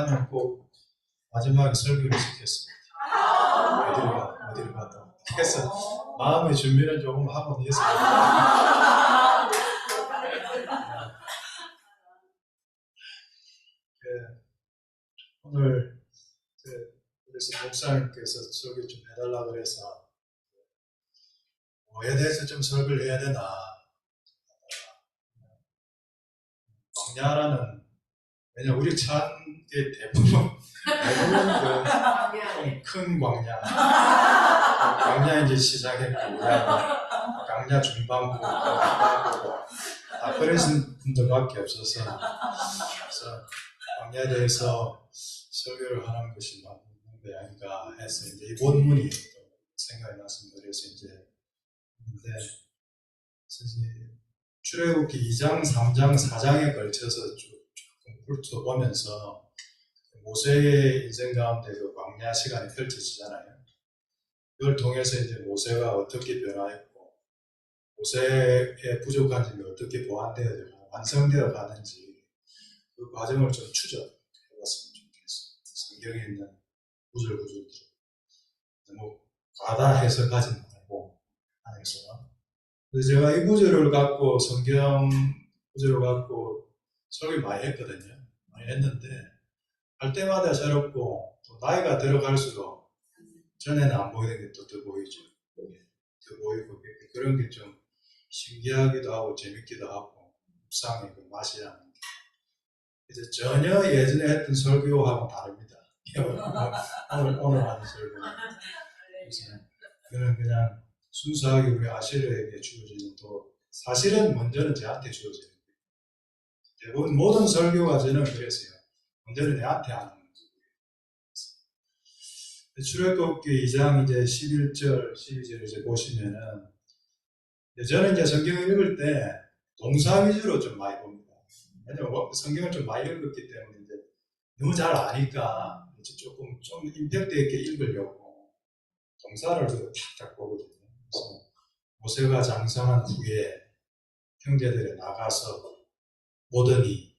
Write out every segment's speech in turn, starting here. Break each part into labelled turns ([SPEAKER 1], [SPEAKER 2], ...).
[SPEAKER 1] 목사님 꼭 마지막에 설교를 시켰습니다. 어디를 가도. 그래서 마음의 준비는 조금 하고 있습니다. 오늘 그래서 목사님께서 설교 좀 해달라고 그래서 뭐에 대해서 좀 설교를 해야 되나. 광야라는, 왜냐 우리 찬의 대부분 큰 광야, 광야 이제 시작했고, 광야 중반부, 다 버리신 분들밖에 없어서, 그래서 광야에 대해서 설교를 하는 것이 맞는 게 아닌가 해서 이제 이 본문이 생각이 났습니다. 그래서 이제 출애굽기 2장, 3장, 4장에 걸쳐서 조금 훑어보면서 모세의 인생 가운데 그 광야 시간이 펼쳐지잖아요. 그걸 통해서 이제 모세가 어떻게 변화했고, 모세의 부족한 점이 어떻게 보완되어 완성되어 가는지 그 과정을 좀 추적해봤으면 좋겠어요. 성경에 있는 구절구절들 너무 과다 해석하지 말고 안에서. 그래서 제가 이 구절을 갖고 성경 구절을 갖고 설교 많이 했거든요. 많이 했는데 할 때마다 새롭고 또 나이가 들어갈수록 전에는 안 보이는 게 또 더 보이죠. 더 보이고 그런 게 좀 신기하기도 하고 재밌기도 하고 묵상의 그 맛이라는 게 이제 전혀 예전에 했던 설교하고 다릅니다. 오늘 하는 설교는. 그래서 그냥 순수하게 우리 아시르에게 주어지는, 또 사실은 먼저는 저한테 주어지는 거예요. 대부분 모든 설교가 저는 그랬어요. 먼저는 내한테 하는 거예요. 출애굽기 2장 이제 11절, 12절 이제 보시면은, 저는 이제 성경을 읽을 때 동사 위주로 좀 많이 봅니다. 왜냐면 성경을 좀 많이 읽었기 때문에 이제 너무 잘 아니까 이제 조금 좀 임팩트 있게 읽으려고 동사를 주로 탁탁 보거든요. 그래서 모세가 장성한 후에 형제들에 나가서 오더니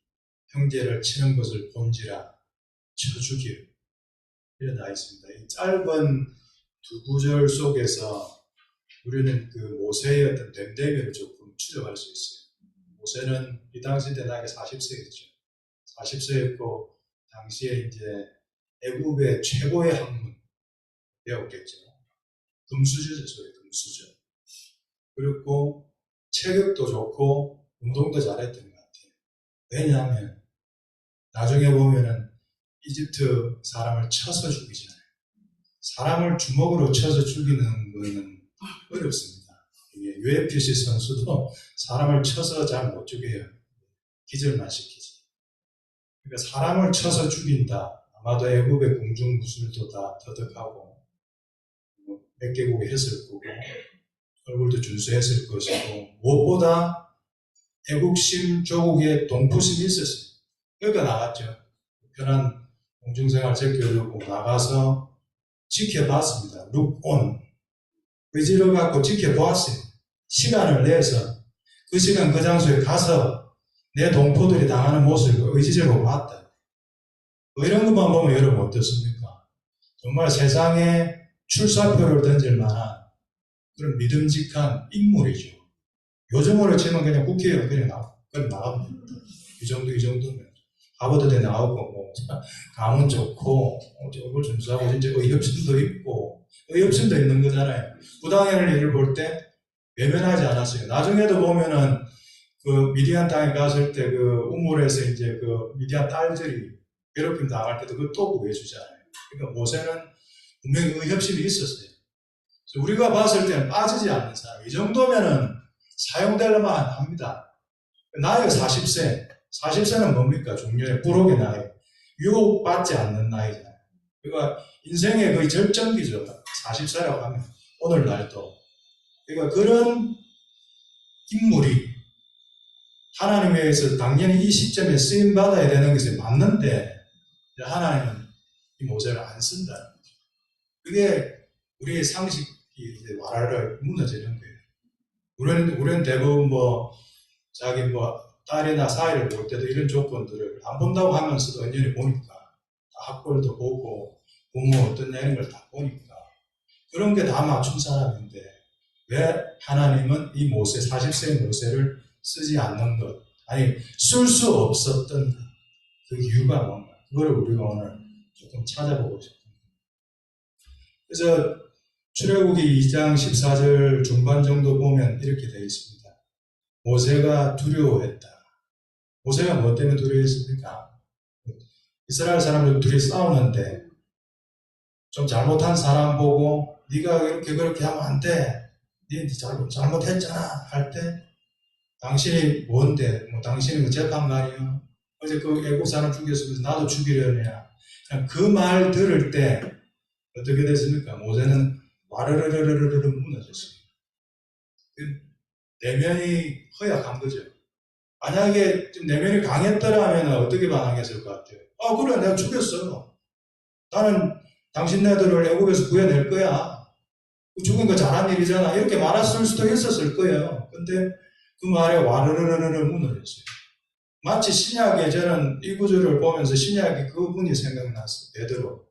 [SPEAKER 1] 형제를 치는 것을 본지라 쳐 죽이려. 이렇게 나와 있습니다. 이 짧은 두 구절 속에서 우리는 그 모세의 어떤 됨됨이를 조금 추적할 수 있어요. 모세는 이 당시 때 나이가 40세였죠. 40세였고 당시에 이제 애굽의 최고의 학문 배웠겠죠. 금수저죠, 소위 금수저. 그리고 체격도 좋고 운동도 잘했던 것 같아요. 왜냐하면 나중에 보면은 이집트 사람을 쳐서 죽이잖아요. 사람을 주먹으로 쳐서 죽이는 거는 어렵습니다. UFC 선수도 사람을 쳐서 잘 못 죽여요. 기절만 시키지. 그러니까 사람을 쳐서 죽인다. 아마도 애굽의 궁중 무술도 다 터득하고 몇 개국에 했을 거고 얼굴도 준수했을 것이고 무엇보다 애국심 조국에 동포심이 있었어요. 그러니까 나갔죠. 편한 공중생활 제끼려고 나가서 지켜봤습니다. 룩온 의지를 갖고 지켜보았어요. 시간을 내서 그 시간 그 장소에 가서 내 동포들이 당하는 모습을 의지적으로 봤다. 이런 것만 보면 여러분 어떻습니까? 정말 세상에 출사표를 던질 만한 그런 믿음직한 인물이죠. 요즘으로 치면 그냥 국회의원 그냥 나가면 됩니다. 이 정도면. 하버드대 나오고, 감은 좋고, 얼굴 준수하고, 이제 의협심도 있고, 의협심도 있는 거잖아요. 부당행을 일을 볼 때 외면하지 않았어요. 나중에도 보면은, 그 미디안 땅에 갔을 때 그 우물에서 이제 그 미디안 딸들이 괴롭힘 당할 때도 그걸 또 구해주잖아요. 그러니까 모세는 분명히 의협심이 있었어요. 우리가 봤을 때는 빠지지 않는 사람. 이 정도면은 사용될 만합니다. 나이가 40세. 40세는 뭡니까? 중년의 부록의 나이. 유혹받지 않는 나이잖아요. 그러니까 인생의 거의 절정기죠. 40세라고 하면. 오늘날도. 그러니까 그런 인물이 하나님에 의해서 당연히 이 시점에 쓰임받아야 되는 것이 맞는데 하나님은 이 모세를 안 쓴다는 거죠. 그게 우리의 상식이 이제 와라라 무너지는 거예요. 우리는 대부분 자기 딸이나 사이를 볼 때도 이런 조건들을 안 본다고 하면서도 언연히 보니까 학벌도 보고 부모 어떠냐 이런 걸 다 보니까 그런 게 다 맞춘 사람인데 왜 하나님은 이 모세 40세의 모세를 쓰지 않는 것 아니 쓸 수 없었던 그 이유가 뭔가 그거를 우리가 오늘 조금 찾아보고 싶습니다. 그래서 출애굽기 2장 14절 중반 정도 보면 이렇게 되어 있습니다. 모세가 두려워했다. 모세가 뭐 때문에 두려워했습니까? 이스라엘 사람들 둘이 싸우는데 좀 잘못한 사람 보고 네가 이렇게 그렇게 하면 안 돼. 네 잘못했잖아 할 때 당신이 뭔데? 뭐 당신이 그 재판관이요? 어제 그 애국 사람 죽였으면서 나도 죽이려냐? 그 말 들을 때 어떻게 됐습니까? 모세는 와르르르르르 무너졌어요. 내면이 허약한 거죠. 만약에 좀 내면이 강했더라면 어떻게 반응했을 것 같아요? 아 그래 내가 죽였어. 나는 당신네들을 애국에서 구해낼 거야. 죽은 거 잘한 일이잖아. 이렇게 말했을 수도 있었을 거예요. 근데 그 말에 와르르르르 무너졌어요. 마치 신약에 저는 이 구절을 보면서 신약에 그분이 생각났어요.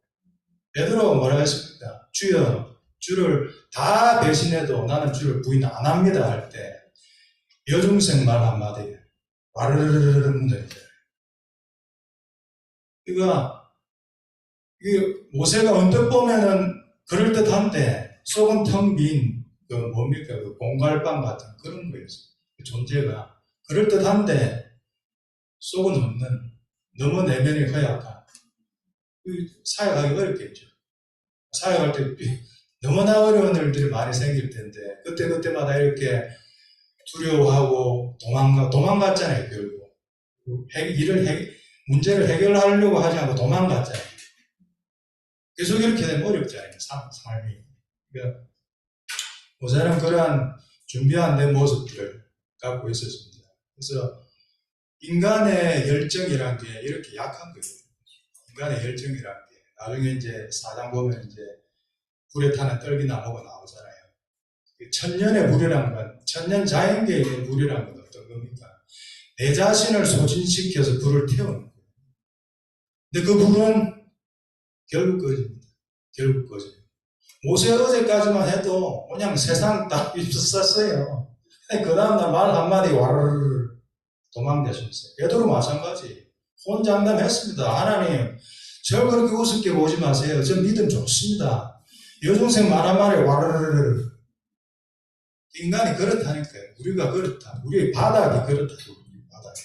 [SPEAKER 1] 베드로가 뭐라 했습니까? 주여, 주를 다 배신해도 나는 주를 부인 안 합니다 할 때 여중생 말 한마디에 와르르르르 무너져요. 이게 모세가 언뜻 보면은 그럴듯한데 속은 텅 빈 그 뭡니까 그 공갈빵 같은 그런 거였어요. 그 존재가 그럴듯한데 속은 없는 너무 내면이 허약한 사역하기 어렵겠죠. 사역할 때 너무나 어려운 일들이 많이 생길 텐데 그때마다 이렇게 두려워하고 도망갔잖아요. 결국 문제를 해결하려고 하지 않고 도망갔잖아요. 계속 이렇게 되면 어렵잖아요. 삶이. 그러니까 모세는 그러한 준비 안 된 모습들을 갖고 있었습니다. 그래서 인간의 열정이란 게 이렇게 약한 거예요. 인간의 열정이란 게 나중에 이제 사장 보면 이제 불에 타는 떨기나무가 나오잖아요. 천년의 불이란 건 천년 자연계에 있는 불이란 건 어떤 겁니까? 내 자신을 소진시켜서 불을 태우는 거예요. 근데 그 불은 결국 꺼집니다. 결국 꺼집니다. 모세 어제까지만 해도 그냥 세상 딱 입었어요. 그 다음날 말 한마디 와르르 도망가셨어요. 베드로 마찬가지. 혼장담했습니다. 하나님, 저 그렇게 우습게 보지 마세요. 저 믿음 좋습니다. 여중생 말 한마디에 와르르. 인간이 그렇다니까요. 우리가 그렇다. 우리의 바닥이 그렇다. 우리 바닥이.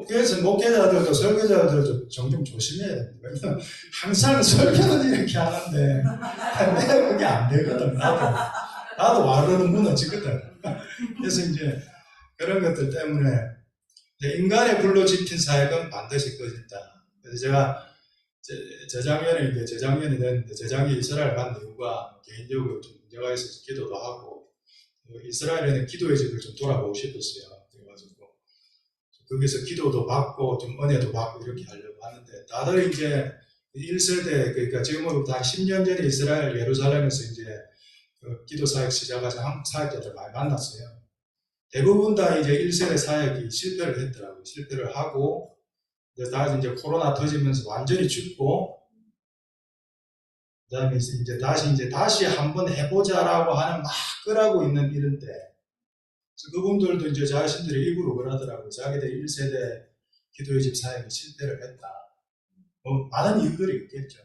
[SPEAKER 1] 그래서 목회자들도 설교자들도 종종 조심해야 됩니다. 왜냐면 항상 설교는 이렇게 하는데 내가 그게 안 되거든. 나도 와르르 무너지거든. 그래서 이제 그런 것들 때문에 인간의 불로 지핀 사역은 반드시 꺼진다. 그래서 제가 재작년이 됐는데 재작년에 이스라엘 간 이유가 개인적으로 좀 문제가 있어서 기도도 하고 이스라엘에는 기도의 집을 좀 돌아보고 싶었어요. 그래가지고 거기서 기도도 받고 좀 은혜도 받고 이렇게 하려고 하는데 다들 이제 1세대 그러니까 지금부터 한 10년 전에 이스라엘 예루살렘에서 이제 기도 사역 시작해서 한국 사역자들 많이 만났어요. 대부분 다 이제 1세대 사역이 실패를 했더라고요. 실패를 하고 다시 이제 코로나 터지면서 완전히 죽고 그다음에 이제 다시 한번 해보자라고 하는 막 끄라고 있는 이런데 그래서 그분들도 이제 자신들의 입으로 그러더라고요. 자기들 1세대 기도의 집 사역이 실패를 했다. 많은 이유들이 있겠죠.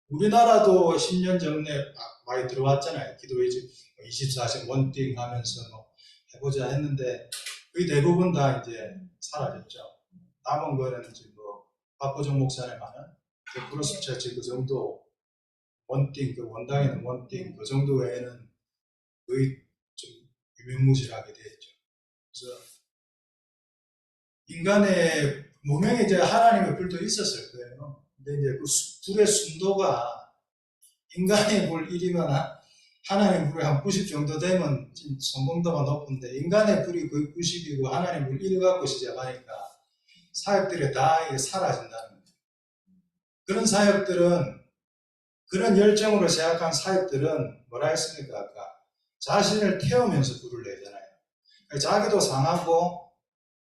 [SPEAKER 1] 우리나라도 10년 전에 많이 들어왔잖아요. 기도의 집 24시간 원띵 하면서 해보자 했는데 거의 대부분 다 이제 사라졌죠. 남은 거는 이제 박보정 목사님 하는 크로스 처치 그 정도 원띵, 그 원당에는 원띵 그 정도 외에는 거의 좀 유명무실하게 됐죠. 그래서 인간의 분명히 이제 하나님의 불도 있었을 거예요. 근데 이제 그 불의 순도가 인간의 불 1이면 하나님의 불이 한 90 정도 되면 성공도가 높은데 인간의 불이 거의 90이고 하나님의 불 1 갖고 시작하니까 사역들이 다 이게 사라진다는 거예요. 그런 사역들은 그런 열정으로 시작한 사역들은 뭐라 했습니까? 아까 자신을 태우면서 불을 내잖아요. 자기도 상하고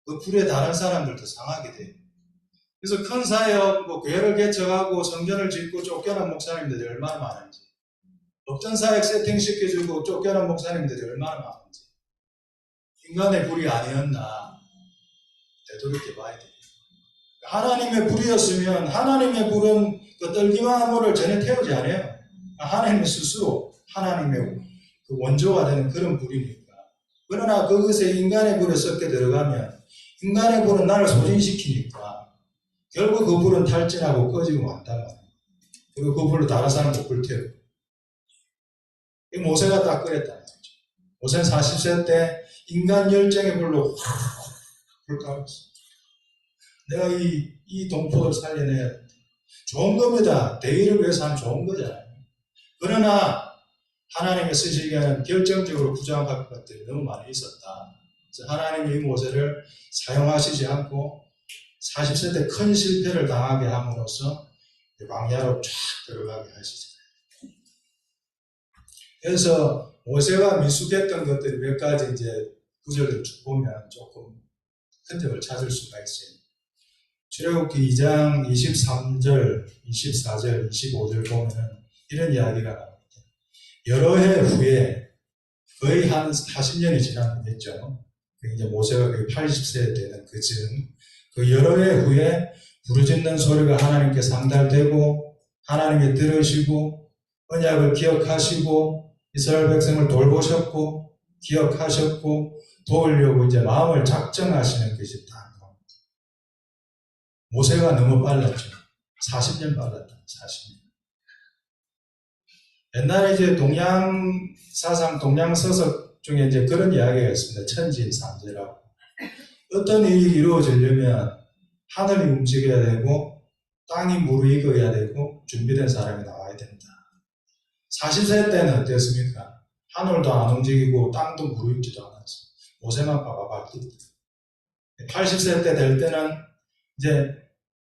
[SPEAKER 1] 그 불에 다른 사람들도 상하게 돼요. 그래서 큰 사역, 교회를 개척하고 성전을 짓고 쫓겨난 목사님들이 얼마나 많은지, 법전 사역 세팅시켜주고 쫓겨난 목사님들이 얼마나 많은지, 인간의 불이 아니었나 되돌이켜봐야 됩니다. 하나님의 불이었으면 하나님의 불은 그 떨기만 물을 전혀 태우지 않아요. 하나님 스스로 하나님의 그 원조가 되는 그런 불이니까. 그러나 그것에 인간의 불에 섞여 들어가면 인간의 불은 나를 소진시키니까 결국 그 불은 탈진하고 꺼지고 만단 말이에요. 그리고 그 불로 다른 사람 못 불태우고. 모세가 딱 그랬단 말이죠. 모세는 40세 때 인간 열정의 불로 확 불타올랐어요. 내가 이 동포를 살려내야 돼. 좋은 겁니다. 대의를 위해서 하면 좋은 거잖아요. 그러나 하나님의 쓰시기에는 결정적으로 부정한 것들이 너무 많이 있었다. 그래서 하나님이 이 모세를 사용하시지 않고 40세 때 큰 실패를 당하게 함으로써 광야로 쫙 들어가게 하시잖아요. 그래서 모세가 미숙했던 것들이 몇 가지 이제 구절을 쭉 보면 조금 흔적을 찾을 수가 있어요. 출애굽기 2장 23절, 24절, 25절 보면은 이런 이야기가 나옵니다. 여러 해 후에 거의 한 40년이 지났겠죠. 이제 모세가 거의 80세 되는 그쯤 그 여러 해 후에 부르짖는 소리가 하나님께 상달되고 하나님이 들으시고 언약을 기억하시고 이스라엘 백성을 돌보셨고 기억하셨고 도우려고 이제 마음을 작정하시는 것이 딱 나옵니다. 모세가 너무 빨랐죠. 40년 빨랐다. 40년. 옛날에 이제 동양사상, 동양서적 중에 이제 그런 이야기가 있습니다. 천진삼재라고. 어떤 일이 이루어지려면 하늘이 움직여야 되고 땅이 무르익어야 되고 준비된 사람이 나와야 된다. 40세 때는 어땠습니까? 하늘도 안 움직이고 땅도 무르익지도 않았어요. 모세만 빠바바뀌었다. 80세 때 될 때는 이제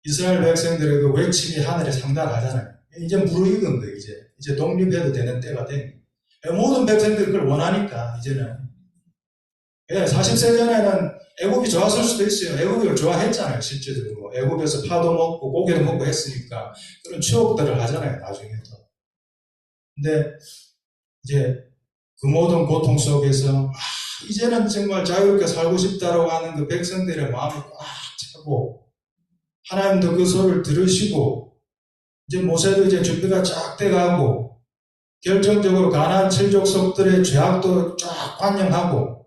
[SPEAKER 1] 이스라엘 백성들의 그 외침이 하늘에 상달하잖아요. 이제 무르익은 거예요. 이제 독립해도 되는 때가 된 거예요. 모든 백성들이 그걸 원하니까 이제는. 40세 전에는 애굽이 좋았을 수도 있어요. 애굽을 좋아했잖아요. 실제적으로. 애굽에서 파도 먹고 고기도 먹고 했으니까 그런 추억들을 하잖아요. 나중에도. 근데 이제 그 모든 고통 속에서 이제는 정말 자유롭게 살고 싶다라고 하는 그 백성들의 마음이 꽉 차고 하나님도 그 소리를 들으시고 이제 모세도 이제 준비가 쫙 돼가고 결정적으로 가나안 칠족속들의 죄악도 쫙 관영하고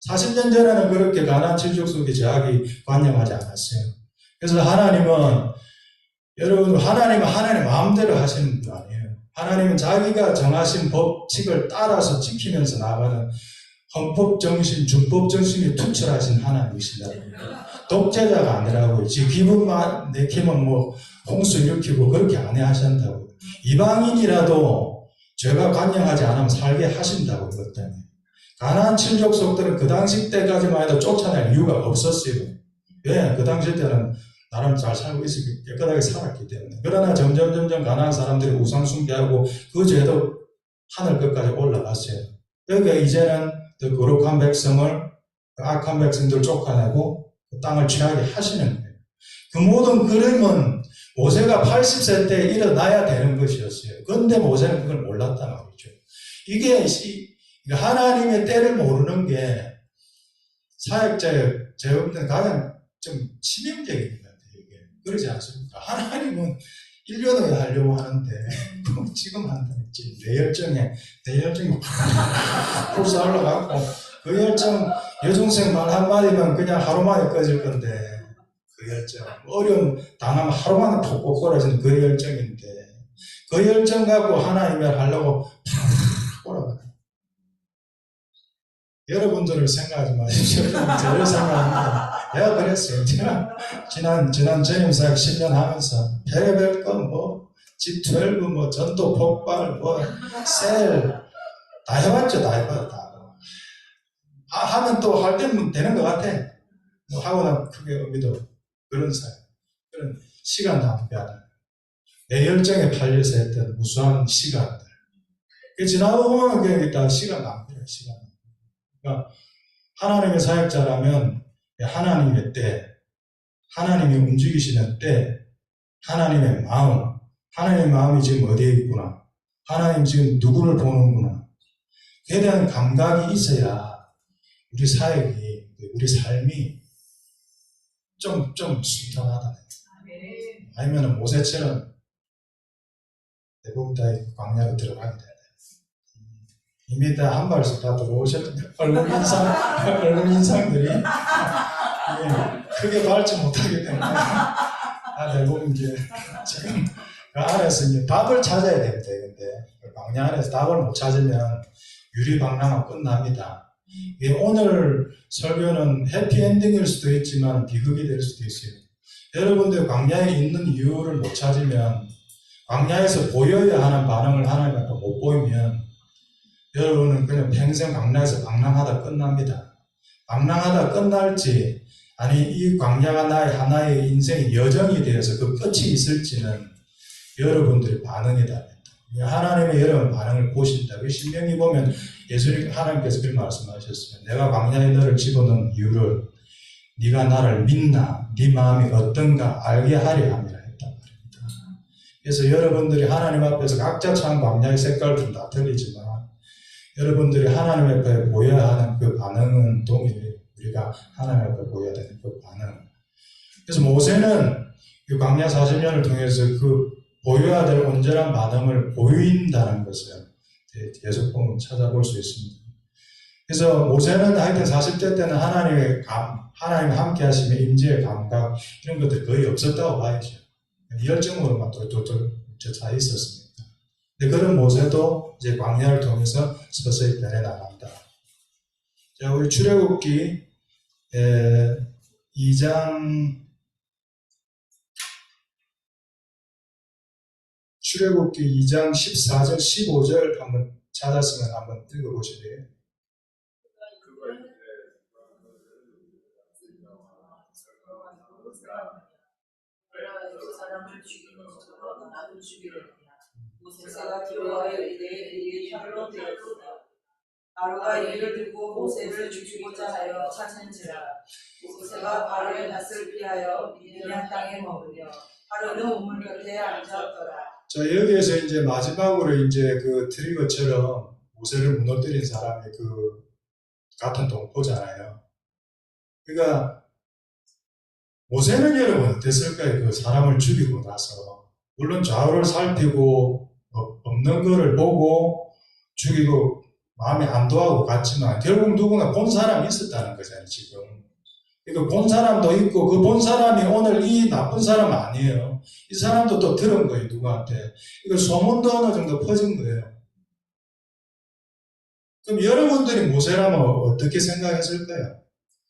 [SPEAKER 1] 40년 전에는 그렇게 가나안 칠족속의 죄악이 관영하지 않았어요. 그래서 하나님은 여러분 하나님은 하나님의 마음대로 하시는 분 아니에요. 하나님은 자기가 정하신 법칙을 따라서 지키면서 나가는 헌법정신, 준법정신이 투철하신 하나님이신다. 독재자가 아니라고요. 지 기분만 내키면 홍수 일으키고 그렇게 안 해 하신다고요. 이방인이라도 죄가 관영하지 않으면 살게 하신다고 그것 때문에. 가나안 칠족속들은 그 당시 때까지만 해도 쫓아낼 이유가 없었어요. 왜? 그 당시 때는 나름 잘 살고 있었고 깨끗하게 살았기 때문에. 그러나 점점 가나안 사람들이 우상 숭배하고 그 죄도 하늘 끝까지 올라갔어요. 그러니까 이제는 더 거룩한 백성을 악한 백성들 쫓아내고 그 땅을 취하게 하시는 거예요. 그 모든 그림은 모세가 80세 때 일어나야 되는 것이었어요. 그런데 모세는 그걸 몰랐단 말이죠. 이게 하나님의 때를 모르는 게 사역자의 제가 볼 때는 가장 좀 치명적인 것 같아요. 이게. 그러지 않습니까? 하나님은 1년 후에 하려고 하는데 지금 한다는 내 열정이 불사 올라가고 그 열정 여중생 말 한마디면 그냥 하루 만에 꺼질 건데 그 열정 어려움 당하면 하루 만에 푹 꼬꾸라지는 그 열정인데 그 열정 갖고 하나님을 하려고 팍 올라가요. 여러분들을 생각하지 마십시오. 저를 생각합니다. 내가 그랬어요. 지난 전임사역 10년 하면서 별의별 거 G12 전도 폭발 셀 다 해봤죠. 다 해봤다. 하면 또 할 때면 되는 것 같아. 하고 나면 크게 의미도 그런 사역. 그런 시간 낭비하는 내 열정에 팔려서 했던 무수한 시간들. 지나고 보면 그게 다 시간 낭비예요. 시간. 그러니까 하나님의 사역자라면 하나님의 때, 하나님이 움직이시는 때 하나님의 마음이 지금 어디에 있구나, 하나님 지금 누구를 보는구나, 그에 대한 감각이 있어야 우리 사역이, 우리 삶이 좀 순탄하다. 아니면 모세처럼 대부분 다 광야로 들어가게 되네. 이미 다 한 발씩 다 들어오셨는데 얼굴 인상들이 크게 밟지 못하기 때문에 다 대부분 이제 지금 그 안에서 이제 답을 찾아야 됩니다. 근데 광야 안에서 답을 못 찾으면 유리방랑은 끝납니다. 오늘 설교는 해피엔딩일 수도 있지만 비극이 될 수도 있어요. 여러분들 광야에 있는 이유를 못 찾으면, 광야에서 보여야 하는 반응을 하나님 앞에 못 보이면 여러분은 그냥 평생 광야에서 방랑하다 끝납니다. 방랑하다 끝날지, 아니 이 광야가 나의 하나의 인생의 여정이 되어서 그 끝이 있을지는 여러분들의 반응이다. 하나님의 여러분 반응을 보신다. 신명기 보면 예수님, 하나님께서 그렇게 말씀하셨어요. 내가 광야에 너를 집어넣은 이유를 네가 나를 믿나, 네 마음이 어떤가 알게 하려 함이라 했단 말입니다. 그래서 여러분들이 하나님 앞에서 각자 참 광야의 색깔들은 다 틀리지만 여러분들이 하나님 앞에 보여야 하는 그 반응은 동일해요. 우리가 하나님 앞에 보여야 되는 그 반응. 그래서 모세는 그 광야 40년을 통해서 그 보여야 될 온전한 반응을 보인다는 것을 계속 보면 찾아볼 수 있습니다. 그래서 모세는 하여튼 40대 때는 하나님 함께 하시며 임재의 감각 이런 것들이 거의 없었다고 봐야죠. 열정으로만 또 차 있었습니다. 근데 그런 모세도 이제 광야를 통해서 서서히 변해 나간다. 자, 우리 출애굽기 2장 14절 15절 한번 찾았으면 한번 읽어보실래요?
[SPEAKER 2] 모세가 기브아에 이르되 혈로 되었으나 바로가 이를 듣고 모세를 죽이고자 하여 찾는지라. 모세가 바로의 낯을 피하여 미디안 땅에 머무며 바로는 우물 곁에 앉았더라.
[SPEAKER 1] 자, 여기에서 이제 마지막으로 이제 그 트리거처럼 모세를 무너뜨린 사람이 그 같은 동포잖아요. 그러니까 모세는 여러분 어땠을까요? 그 사람을 죽이고 나서 물론 좌우를 살피고 없는 거를 보고 죽이고 마음에 안도하고 갔지만 결국 누군가 본 사람이 있었다는 거잖아요. 지금 그러니까 본 사람도 있고 그 본 사람이 오늘 이 나쁜 사람 아니에요. 이 사람도 또 들은 거예요. 누구한테. 이거 소문도 어느 정도 퍼진 거예요. 그럼 여러분들이 모세라면 어떻게 생각했을까요?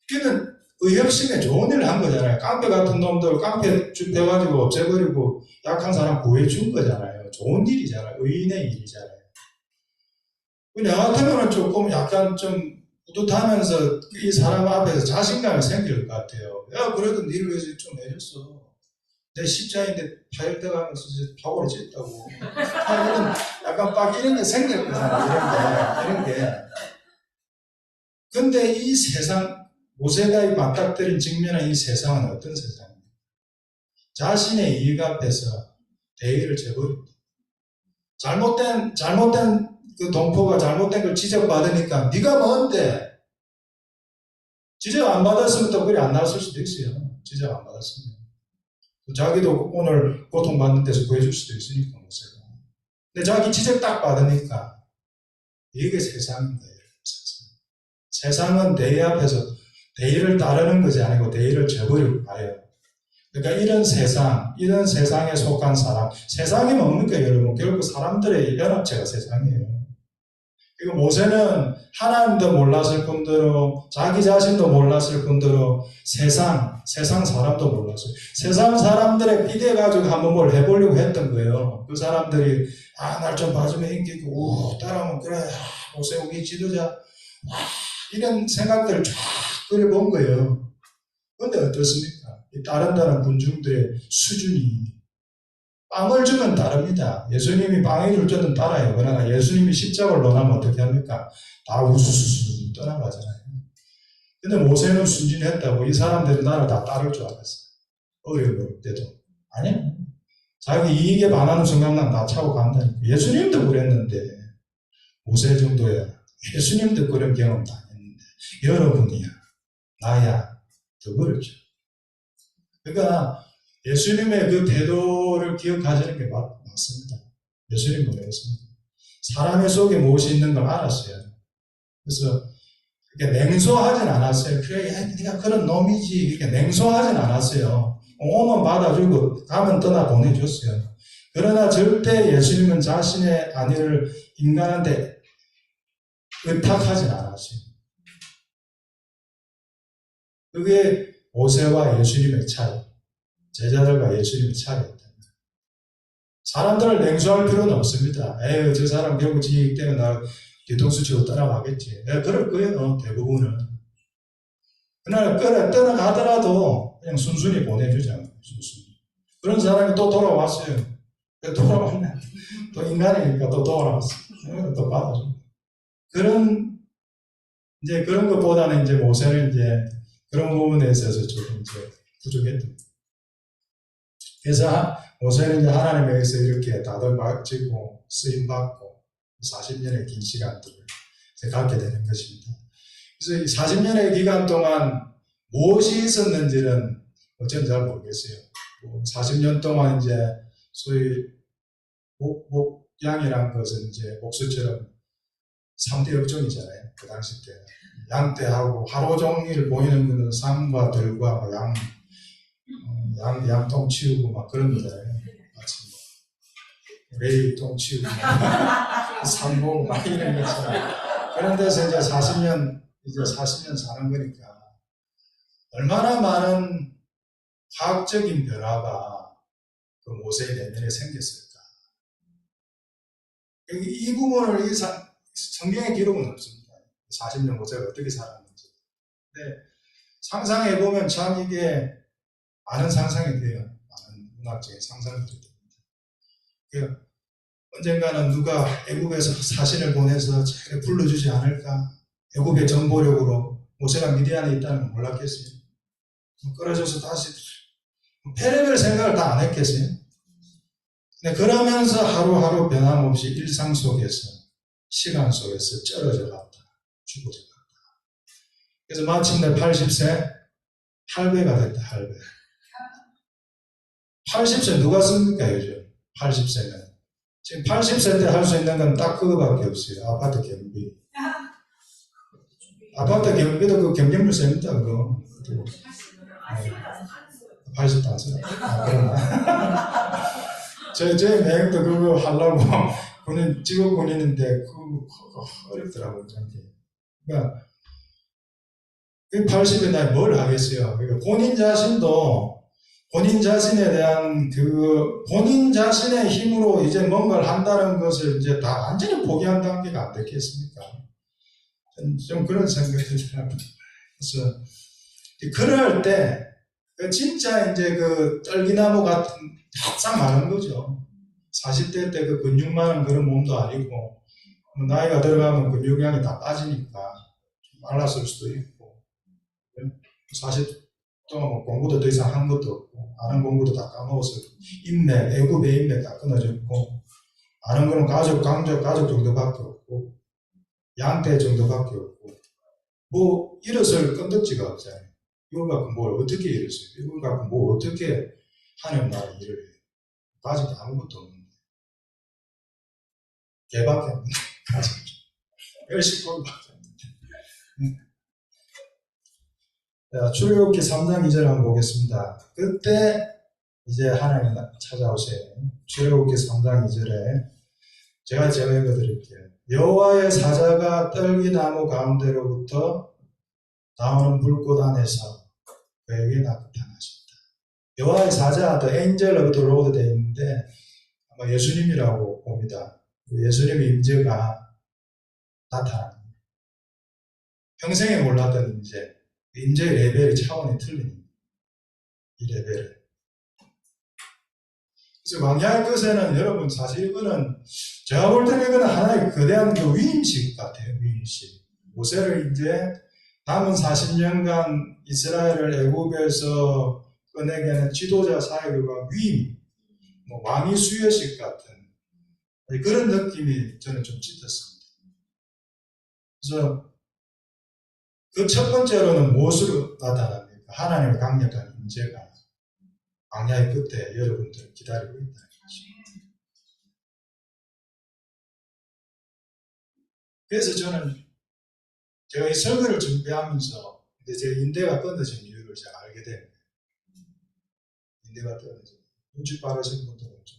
[SPEAKER 1] 그는 의협심에 좋은 일을 한 거잖아요. 깡패 같은 놈들 깡패 줍혀가지고 없애버리고 약한 사람 구해준 거잖아요. 좋은 일이잖아요. 의인의 일이잖아요. 나 같으면 조금 약간 좀 뿌듯하면서 이 사람 앞에서 자신감이 생길 것 같아요. 야, 그래도 니를 위해서 좀 해줬어. 내 십자인데 파열돼가면서 파고를 찢다고. 약간 빡 이런 게 생길 거잖아요. 이런 게. 근데 이 세상, 모세가 맞닥뜨린 직면한 이 세상은 어떤 세상입니까? 자신의 이익 앞에서 대의를 저버립니다. 잘못된 그 동포가 잘못된 걸 지적받으니까 네가 뭔데? 지적 안 받았으면 또 그리 안 나왔을 수도 있어요. 지적 안 받았으면. 자기도 오늘 고통받는 데서 구해줄 수도 있으니까 모세가. 근데 자기 지적 딱 받으니까 이게 세상입니다. 세상은 대의 앞에서 대의를 따르는 것이 아니고 대의를 저버리고 가요. 그러니까 이런 세상에 속한 사람, 세상이 뭡니까 여러분? 결국 사람들의 연합체가 세상이에요. 그리고 모세는 하나님도 몰랐을 뿐더러 자기 자신도 몰랐을 뿐더러 세상 사람도 몰랐어요. 세상 사람들에 비대가지고 한번 뭘 해보려고 했던 거예요. 그 사람들이 날 좀 봐주면 인기고 따라하면 그래 모세 우리 지도자 이런 생각들을 쫙 그려본 거예요. 그런데 어떻습니까? 이 따른다는 군중들의 수준이 빵을 주면 따릅니다. 예수님이 빵을 줄 때는 따라요. 그러나 예수님이 십자가를 논하면 어떻게 합니까? 다 우수수수 떠나가잖아요. 근데 모세는 순진했다고 이 사람들이 나를 다 따를 줄 알았어요. 어려울 때도. 아니야. 자기 이익에 반하는 순간 다 차고 간다니까. 예수님도 그랬는데, 모세 정도야. 예수님도 그런 경험 다 했는데, 여러분이야, 나야, 더 그렇죠. 그러니까, 예수님의 그 태도를 기억하시는 게 맞습니다. 예수님은 그랬습니다. 사람의 속에 무엇이 있는 걸 알았어요. 그래서, 이렇게 냉소하진 않았어요. 그래, 야, 네가 그런 놈이지. 이렇게 냉소하진 않았어요. 오면 받아주고, 가면 떠나 보내줬어요. 그러나 절대 예수님은 자신의 안위를 인간한테 의탁하진 않았어요. 그게 모세와 예수님의 차이, 제자들과 예수님의 차이였다. 사람들을 냉소할 필요는 없습니다. 에휴, 저 사람 결국 지익 때문에 나 뒤통수 치고 떠나가겠지. 그럴 거예요, 대부분은. 그날 떠나가더라도 그냥 순순히 보내주잖아요, 순순히. 그런 사람이 또 돌아왔어요. 돌아왔네. 또 인간이니까 또 돌아왔어요. 또 받아줘. 그런 것보다는 이제 모세는 이제 그런 부분에 있어서 조금 이제 부족했던. 그래서 모세는 이제 하나님에 의해서 이렇게 다듬어지고 쓰임받고 40년의 긴 시간들을 갖게 되는 것입니다. 그래서 이 40년의 기간 동안 무엇이 있었는지는 어쩌면 잘 모르겠어요. 40년 동안 이제 소위 목양이라는 것은 이제 목수처럼 3대 업종이잖아요. 그 당시 때. 양떼하고 하루 종일 보이는 것은 상과 들과 양똥 치우고 막 그런 거잖아요. 마치 레이똥 치우고 산보 막 이런 것처럼. 그런 데서 이제 40년 사는 거니까 얼마나 많은 과학적인 변화가 그 모세의 내면에 생겼을까. 이 부분을 성경의 기록은 없습니다. 40년 모세가 어떻게 살았는지. 근데 상상해보면 참 이게 많은 상상이 돼요. 많은 문학적인 상상들이 됩니다. 언젠가는 누가 애굽에서 사신을 보내서 잘 불러주지 않을까? 애굽의 정보력으로 모세가 미디안에 있다는 걸 몰랐겠어요? 끌어줘서 다시 별의별 생각을 다 안 했겠어요? 근데 그러면서 하루하루 변함없이 일상 속에서 시간 속에서 쩔어져 갔다. 죽어져 갔다. 그래서 마침내 80세 할배가 됐다. 할배. 80세 누가 씁니까 요즘? 80세는. 지금 80세 때 할 수 있는 건 딱 그거밖에 없어요. 아파트 경비. 아파트 경비도 그 경쟁률세입니다. 그거. 80도 안 써요. 그러나. 저희 매형도 그거 하려고 직업 군인인데 그거 어렵더라고요. 그러니까 80에 나 뭘 하겠어요. 그러니까 본인 자신도 본인 자신에 대한 본인 자신의 힘으로 이제 뭔가를 한다는 것을 이제 다 완전히 포기한 단계가 안 됐겠습니까? 좀 그런 생각이 들더라고요. 그래서 그럴 때 진짜 이제 떨기나무 같은 항상 많은 거죠. 40대 때 근육 많은 그런 몸도 아니고 나이가 들어가면 근육량이 다 빠지니까 말랐을 수도 있고 40 동안 공부도 더 이상 한 것도 없고 아는 공부도 다 까먹었어요. 인맥, 애굽의 인맥 다 끊어졌고 아는 거는 가족 정도밖에 없고 양떼 정도밖에 없고 뭐 일어설 건덕지가 없잖아요. 이걸 갖고 뭘 어떻게 일었어요? 이걸 갖고 뭐 어떻게 하는 나라 일을 해요? 가진 게 아무것도 없는데 개밖에 없는데 가진 게 열심히 벌밖에 없는데. 자, 출애굽기 3장 2절 한번 보겠습니다. 그때 이제 하나님이 찾아오세요. 출애굽기 3장 2절에 제가 읽어드릴게요. 여호와의 사자가 떨기나무 가운데로부터 나오는 불꽃 안에서 그에게 나타나셨다. 여호와의 사자, the angel of the Lord 되어 있는데 아마 예수님이라고 봅니다. 예수님의 임재가 나타납니다. 평생에 몰랐던 임재의 레벨이 차원이 틀립니다. 이 레벨을. 그래서 광야의 것에는 여러분 사실 이거는 제가 볼 때는 이거는 하나의 거대한 위임식 같아요. 위임식. 모세를 이제 남은 40년간 이스라엘을 애굽에서 꺼내기에는 지도자 사역과 위임, 뭐 왕위 수여식 같은 그런 느낌이 저는 좀 짙었습니다. 그래서 그 첫 번째로는 무엇으로 나타납니까? 하나님의 강력한 임재가 광야의 끝에 여러분들 기다리고 있다는 것입니다. 그래서 저는 제가 이 설교를 준비하면서 이제 제 인대가 끊어진 이유를 제가 알게 됩니다. 인대가 끊어진 눈치 빠르신 분들은 좀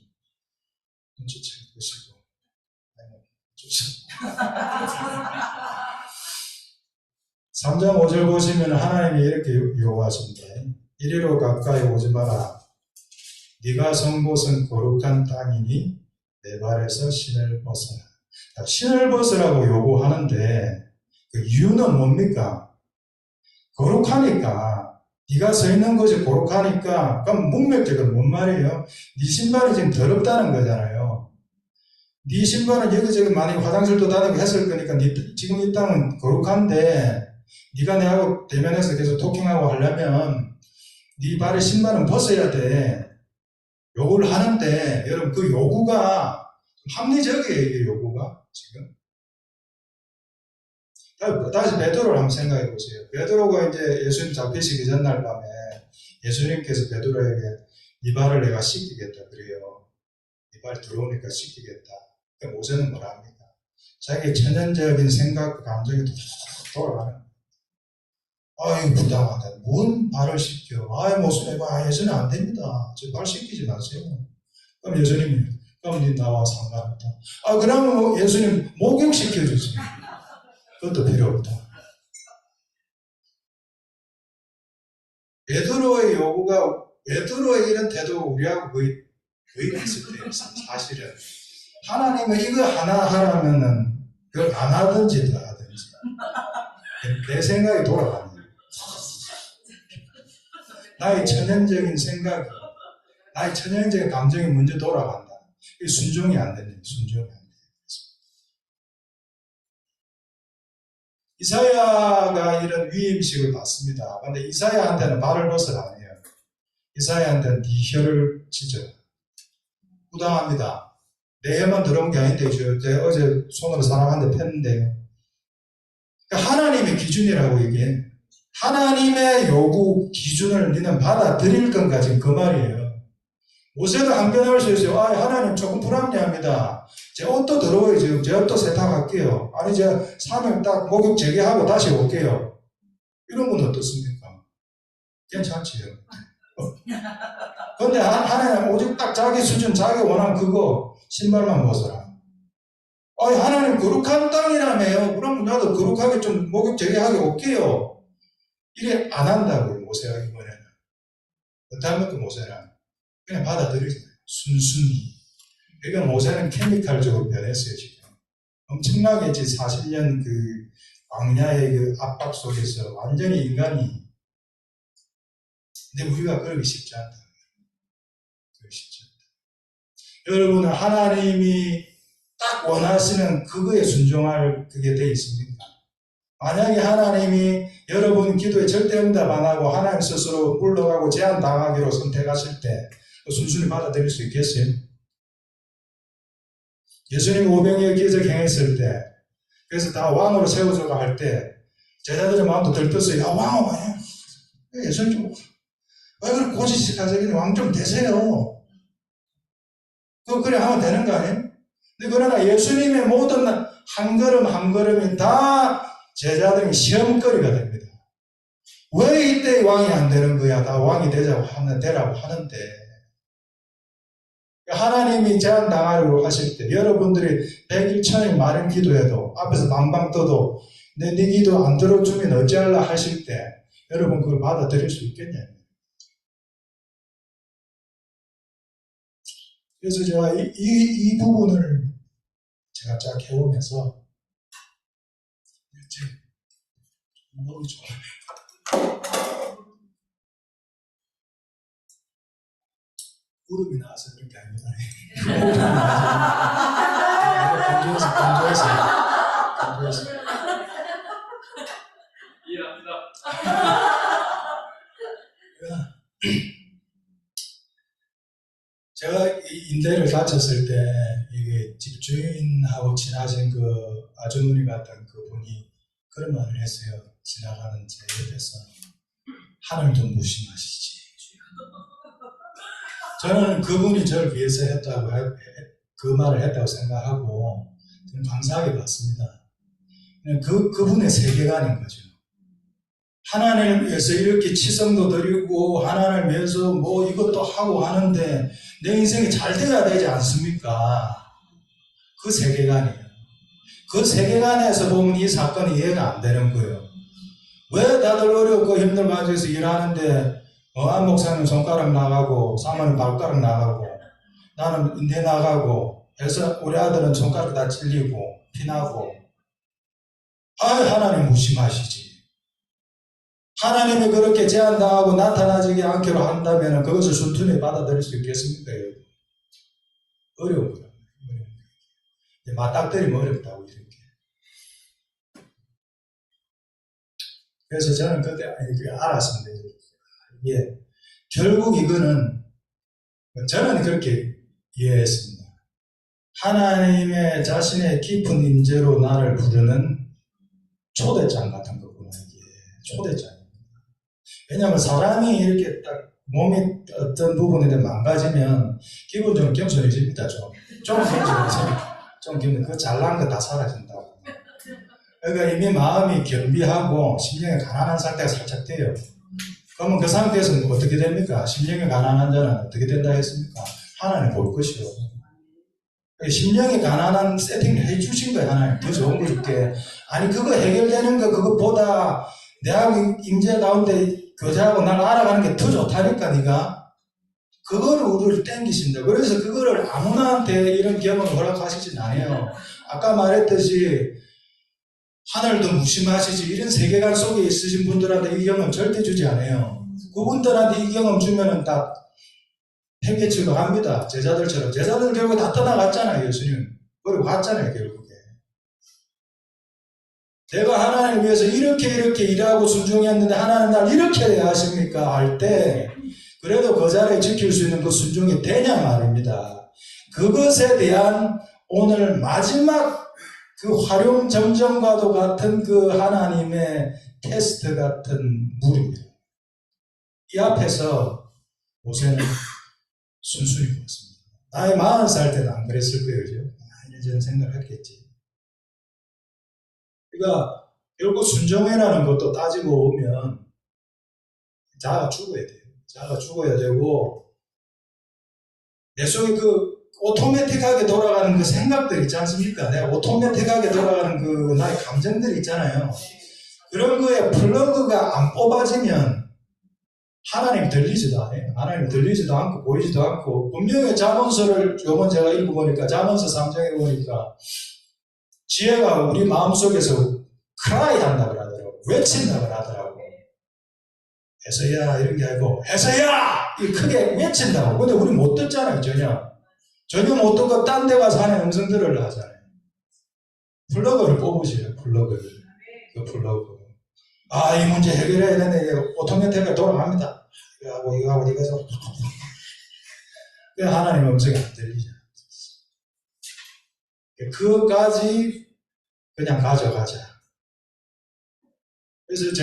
[SPEAKER 1] 눈치챌 것이고 좋습니다. 3장 5절 보시면 하나님이 이렇게 요구하십니다. 이리로 가까이 오지 마라. 네가 선 곳은 거룩한 땅이니 내 발에서 신을 벗어라. 신을 벗으라고 요구하는데 그 이유는 뭡니까? 거룩하니까. 네가 서 있는 곳이 거룩하니까. 그럼 문맥적으로 뭔 말이에요? 네 신발이 지금 더럽다는 거잖아요. 네 신발은 여기저기 만약에 화장실도 다니고 했을 거니까 지금 이 땅은 거룩한데 네가 내하고 대면해서 계속 토킹하고 하려면 네 발에 신발은 벗어야 돼. 요구를 하는데 여러분 그 요구가 합리적이에요. 이 요구가 지금. 다시 베드로를 한번 생각해 보세요. 베드로가 이제 예수님 잡히시기 전날 밤에 예수님께서 베드로에게 네 발을 내가 씻기겠다 그래요. 네 발 들어오니까 씻기겠다. 그러니까 모세는 뭐라 합니까? 자기의 천연적인 생각, 감정이 돌아가는. 아이 부당하다. 뭔 발을 씻겨. 아이 모습 예수는 안 됩니다. 저 발 씻기지 마세요. 그럼 예수님이 그럼 네 나와 상관없다. 그러면 예수님 목욕시켜주세요. 그것도 필요 없다. 베드로의 요구가 베드로의 이런 태도가 우리하고 거의 비슷해요. 사실은 하나님은 이거 하나 하라면은 그걸 안 하든지 더 하든지 내 생각이 돌아가는 거예요. 나의 천연적인 생각, 나의 천연적인 감정이 먼저 돌아간다. 이게 순종이 안 되는 거예요. 순종이 안 돼요. 이사야가 이런 위임식을 받습니다. 그런데 이사야한테는 발을 벗으라 안 해요. 이사야한테는 네 혀를 찢어라. 부당합니다. 내 혀만 들어온 게 아닌데 제가 어제 손으로 사람 한 대 폈는데요. 그러니까 하나님의 기준이라고 얘기해. 하나님의 요구 기준을 너는 받아들일 건가 지금 그 말이에요. 모세도 항변할 수 있어요. 하나님 조금 불합리합니다. 제 옷도 더러워요. 지금 제 옷도 세탁할게요. 아니 제가 3일 딱 목욕 재개하고 다시 올게요. 이런 건 어떻습니까? 괜찮지요. 그런데 하나님 오직 딱 자기 수준, 자기 원한 그거 신발만 벗어라. 하나님 거룩한 땅이라며요. 그럼 나도 거룩하게 좀 목욕 재개하게 올게요. 이래 안 한다고요. 모세가 이번에는. 그다음부터 모세는 그냥 받아들이잖아요. 순순히. 그러니까 모세는 케미칼적으로 변했어요. 지금. 엄청나게 40년 그 광야의 그 압박 속에서 완전히 인간이. 근데 우리가 그러기 쉽지 않다. 그러기 쉽지 않다. 여러분은 하나님이 딱 원하시는 그거에 순종할 그게 돼 있습니까? 만약에 하나님이 여러분 기도에 절대 응답 안 하고 하나님 스스로 물러가고 제한당하기로 선택하실 때 순순히 받아들일 수 있겠어요? 예수님 오병이어 기적 행했을 때 그래서 다 왕으로 세워주고 할 때 제자들의 마음도 들떴어요. 왕 와요. 예수님 좀 왜 그렇게 고지식하시길래 왕 좀 되세요. 그래 하면 되는 거 아니에요? 근데 그러나 예수님의 모든 한 걸음 한 걸음이 다 제자들이 시험거리가 됩니다. 왜 이때 왕이 안 되는 거야? 다 왕이 되라고 하는데 하나님이 제한당하려고 하실 때 여러분들이 100일 1000일 마른 기도해도 앞에서 방방 떠도 네 기도 안 들어주면 어찌할라 하실 때 여러분 그걸 받아들일 수 있겠냐? 그래서 제가 이 부분을 제가 쫙 해오면서 너무 좋아요. 구름이 나와서 그런 게 아닙니다. 강조해서. 이해합니다. 임대를 다쳤을 때 이게 집주인하고 친하신 그 아주머니 같은 그 분이 그런 말을 했어요. 지나가는 제 옆에서 하늘도 무심하시지. 저는 그분이 저를 위해서 그 말을 했다고 생각하고 저는 감사하게 봤습니다. 그분의 세계관인 거죠. 하나님을 위해서 이렇게 치성도 드리고 하나님을 위해서 뭐 이것도 하고 하는데 내 인생이 잘 돼야 되지 않습니까? 그 세계관이에요. 그 세계관에서 보면 이 사건이 이해가 안 되는 거예요. 왜 다들 어렵고 힘들고 가지고서 일하는데 한 목사님 손가락 나가고 사모님 발가락 나가고 나는 인대 나가고 해서 우리 아들은 손가락 다 찔리고 피나고 하나님 무심하시지. 하나님이 그렇게 제한당하고 나타나지 않기로 한다면 그것을 순순히 받아들일 수 있겠습니까? 어려운 거예요. 맞닥뜨리면 어렵다고 이렇게. 그래서 저는 그때 알았습니다. 이게 결국 이거는 저는 그렇게 이해했습니다. 하나님의 자신의 깊은 임재로 나를 부르는 초대장 같은 거구나. 이게 초대장입니다. 왜냐하면 사람이 이렇게 딱 몸이 어떤 부분에 망가지면 기본적으로 겸손해집니다. 좀 겸손해집니다. 좀 그 잘난 거 다 사라진다고. 그러니까 이미 마음이 겸비하고 심령이 가난한 상태가 살짝 돼요. 그러면 그 상태에서는 어떻게 됩니까? 심령이 가난한 자는 어떻게 된다 했습니까? 하나님 볼 것이요. 심령이 가난한 세팅을 해주신 거예요. 하나님 더 좋은 거 줄게. 아니 그거 해결되는 거 그것보다 내하고 임재 가운데 교제하고 날 알아가는 게 더 좋다니까 네가. 그거를 우리를 땡기신다. 그래서 그거를 아무나한테 이런 경험을 허락하시진 않아요. 아까 말했듯이 하늘도 무심하시지 이런 세계관 속에 있으신 분들한테 이 경험 절대 주지 않아요. 그분들한테 이 경험 주면은 다 팽개치고 합니다. 제자들처럼. 제자들 결국 다 떠나갔잖아요. 예수님. 그리고 갔잖아요. 결국에. 내가 하나님을 위해서 이렇게 일하고 순종했는데 하나님 날 이렇게 해야 하십니까? 할 때 그래도 그 자리에 지킬 수 있는 그 순종이 되냐 말입니다. 그것에 대한 오늘 마지막 그 활용점정과도 같은 그 하나님의 테스트 같은 물입니다. 이 앞에서 모세는 순순히 굴었습니다. 나이 40살 때는 안 그랬을 거예요. 그죠? 이런 생각했겠지. 그러니까 결국 순종이라는 것도 따지고 보면 자아가 죽어야 돼요. 자아가 죽어야 되고 내 속에 그 오토매틱하게 돌아가는 그 생각들 있지 않습니까? 내가 오토매틱하게 돌아가는 그 나의 감정들 있잖아요. 그런 거에 플러그가 안 뽑아지면 하나님 들리지도 않아요. 하나님 들리지도 않고 보이지도 않고 분명히 잠언서를 요번 제가 읽어보니까 잠언서 3장에 보니까 지혜가 우리 마음속에서 크라이 한다고 하더라고. 외친다고 하더라고. 에서야 이런 게 아니고 에서야! 이 크게 외친다고. 근데 우리 못 듣잖아요. 전혀 못 듣고 딴 데 가서 하는 음성들을 하잖아요. 플러그를 뽑으시죠. 플러그를. 그 플러그. 이 문제 해결해야 되는데 오토매틱하게 돌아갑니다. 이거 하고 이거 해서 하나님 음성이 안 들리죠. 그거까지 그냥 가져가자. 그래서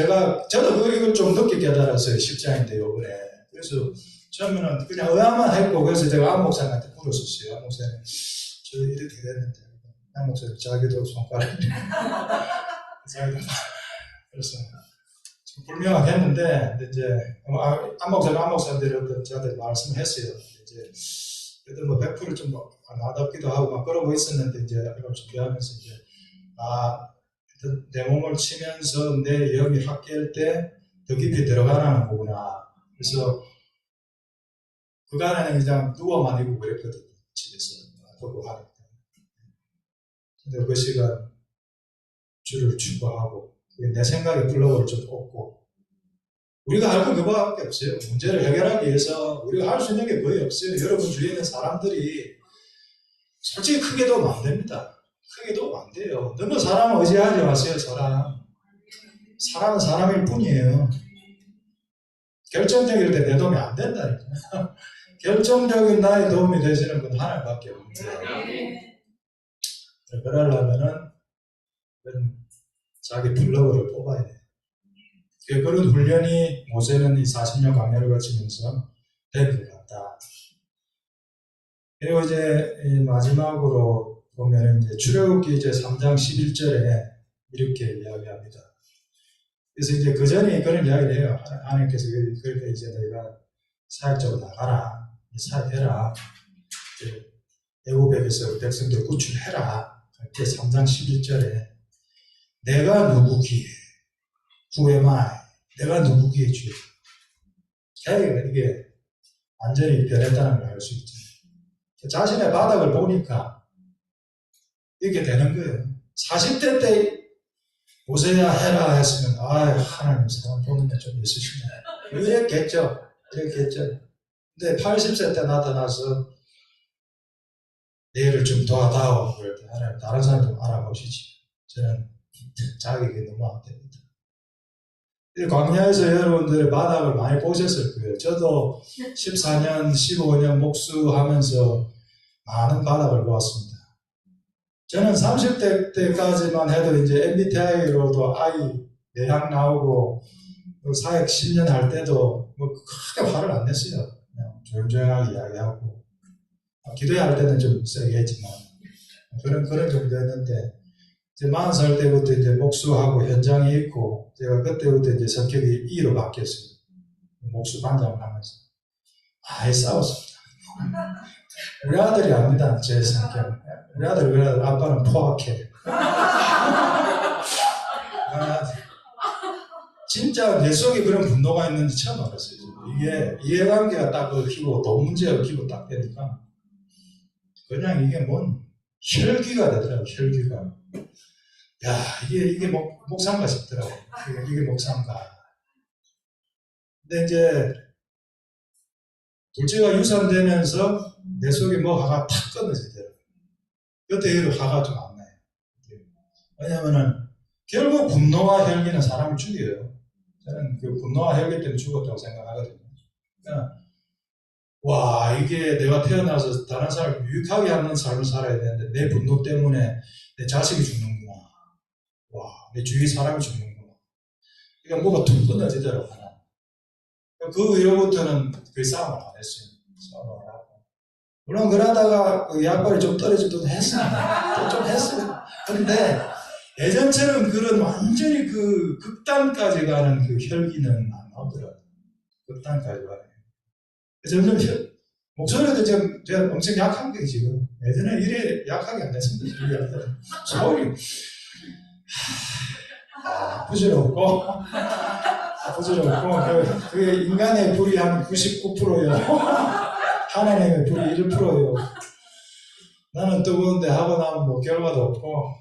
[SPEAKER 1] 저도 이걸 좀 늦게 깨달았어요. 10장인데 요번에. 그래서 처음에는 그냥 의아만 했고 그래서 제가 안 목사님한테 물었었어요. 안 목사님 저 이렇게 됐는데 안 목사님 자기도 손가락이 자기도 그래서 불명하게 했는데 이제 안 목사님들이 어떤 저한테 말씀했어요. 이제 그래도 뭐 100% 좀 와닿기도 하고 막 그러고 있었는데 이제 이걸 준비하면서 이제 내 몸을 치면서 내 영이 확 깰 때 더 깊이 들어가라는 거구나. 그래서 그간에는 그냥 누워만 있고 그랬거든요. 집에서 보고 하니까. 근데 그 시간 주를 추구하고 내 생각의 플러그를 좀 꽂고 우리가 할 건 그거밖에 없어요. 문제를 해결하기 위해서 우리가 할 수 있는 게 거의 없어요. 여러분 주위에 있는 사람들이 솔직히 크게 도움 안 됩니다. 크게 도움 안 돼요. 너무 사람 의지하지 마세요. 사람은 사람일 뿐이에요. 결정적일 때 내 도움이 안 된다니까. 결정적인 나의 도움이 되시는 분 하나밖에 없는데, 그러려면은 자기 블로그를 뽑아야 돼. 그런 훈련이 모세는 이 40년 강연을 거치면서 된 것 같다. 그리고 이제 마지막으로 보면 이제 출애굽기 이제 3장 11절에 이렇게 이야기합니다. 그래서 이제 그 전에 그런 이야기를 해요. 하나님께서 그럴 때 이제 너희가 사역적으로 나가라, 사역해라, 애굽에게서 백성들 구출해라. 그때 3장 11절에 내가 누구기에 Who am I? 내가 누구기에 주여. 이게 완전히 변했다는 걸 알 수 있죠. 자신의 바닥을 보니까 이렇게 되는 거예요. 40대 때 모세야 해라 했으면 하나님 사람 보는 게 좀 있으시네. 이랬겠죠. 근데 80세 때 나타나서 내 일을 좀 도와다오 그럴 때 하나님 다른 사람 좀 알아보시지. 저는 자격이 너무 안 됩니다. 광야에서 여러분들 바닥을 많이 보셨을 거예요. 저도 14년, 15년 목수하면서 많은 바닥을 보았습니다. 저는 30대 때까지만 해도 이제 MBTI로도 I 내향 나오고 사역 10년 할 때도 뭐 크게 화를 안 냈어요. 그냥 조용조용하게 이야기하고 기도할 때는 좀 세게 했지만 그런 정도였는데 이제 40살 때부터 이제 목수하고 현장에 있고 제가 그때부터 이제 성격이 E로 바뀌었어요. 목수 반장을 하면서 많이 싸웠습니다. 우리 아들이 압니다. 제 성격. 우리 아들 아빠는 포악해. 진짜 내 속에 그런 분노가 있는지 처음 알았어요. 이게 이해관계가 딱 얽히고 돈 문제가 얽히고 딱 되니까 그냥 이게 뭔 혈기가 되더라고요. 혈기가. 야, 이게 목상가 싶더라고. 이게 목상가. 근데 이제, 둘째가 유산되면서 내 속에 뭐가 탁 끊어지더라고요. 그때 화가 좀 안 나요. 왜냐면은, 결국 분노와 혈기는 사람을 죽여요. 저는 그 분노와 혈기 때문에 죽었다고 생각하거든요. 그러니까, 와, 이게 내가 태어나서 다른 사람을 유익하게 하는 삶을 살아야 되는데, 내 분노 때문에 내 자식이 죽는구나. 와, 내 주위 사람이 죽는구나. 그러니까 뭐가 툭 끊어지더라고. 그 이후부터는 그 싸움을 안 했어요. 싸움을 안 하고. 물론 그러다가 그 약발이 좀 떨어지기도 했습니다. 좀 했어요. 근데 예전처럼 그런 완전히 그 극단까지 가는 그 혈기는 안 나오더라고요. 극단까지 가요. 점점 목소리도 제가 엄청 약한 게 지금. 예전에 이래 약하게 안 했습니다. 소리. 부질없고, 그게 인간의 불이 한 99%요. 하나님의 불이 1%요. 나는 뜨거운데 하고 나면 뭐 결과도 없고,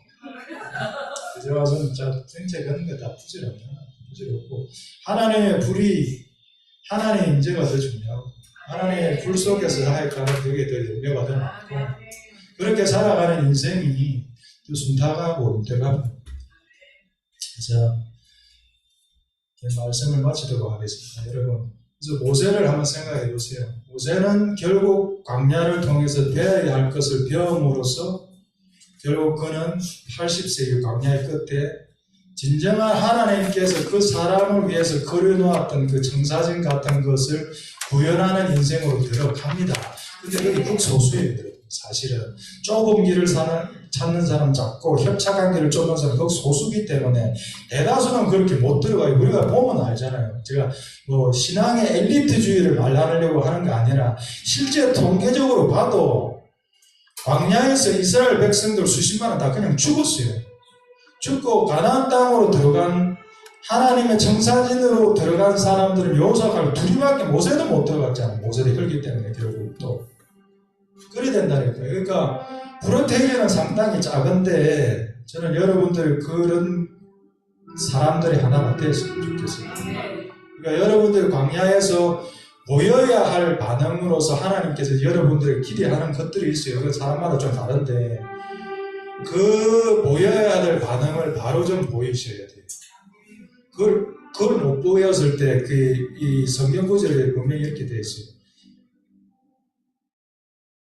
[SPEAKER 1] 이제 와서는 전체 그런 게 다 부질없고, 하나님의 불이, 하나님의 임재가 더 중요하고, 하나님의 불 속에서 하여가는 그게 더 영예가 더 많고, 그렇게 살아가는 인생이 또 순탄하고 윤택하고, 그래서 말씀을 마치도록 하겠습니다. 여러분, 그래서 모세를 한번 생각해 보세요. 모세는 결국 광야를 통해서 배워야 할 것을 배움으로써 결국 그는 80세 광야의 끝에 진정한 하나님께서 그 사람을 위해서 그려놓았던 그 청사진 같은 것을 구현하는 인생으로 들어갑니다. 근데 그게 극소수예요. 사실은 좁은 길을 찾는 사람 작고 협착한 길을 쫓는 사람 극소수기 때문에 대다수는 그렇게 못 들어가요. 우리가 보면 알잖아요. 제가 뭐 신앙의 엘리트주의를 말하려고 하는 게 아니라 실제 통계적으로 봐도 광야에서 이스라엘 백성들 수십만 원 다 그냥 죽었어요. 죽고 가나안 땅으로 들어간 하나님의 청사진으로 들어간 사람들은 여호수아가 둘이밖에 모세도 못 들어갔잖아요. 모세도 혈기 때문에 결국 또 그래야 된다는 거예요. 그러니까 프로테이지는 상당히 작은데 저는 여러분들 그런 사람들이 하나가 되었으면 좋겠습니다. 그러니까 여러분들 광야에서 보여야 할 반응으로서 하나님께서 여러분들을 기대하는 것들이 있어요. 그 사람마다 좀 다른데 그 보여야 될 반응을 바로 좀 보이셔야 돼요. 그걸 못 보였을 때 이 성경 구절에 분명히 이렇게 되어 있어요.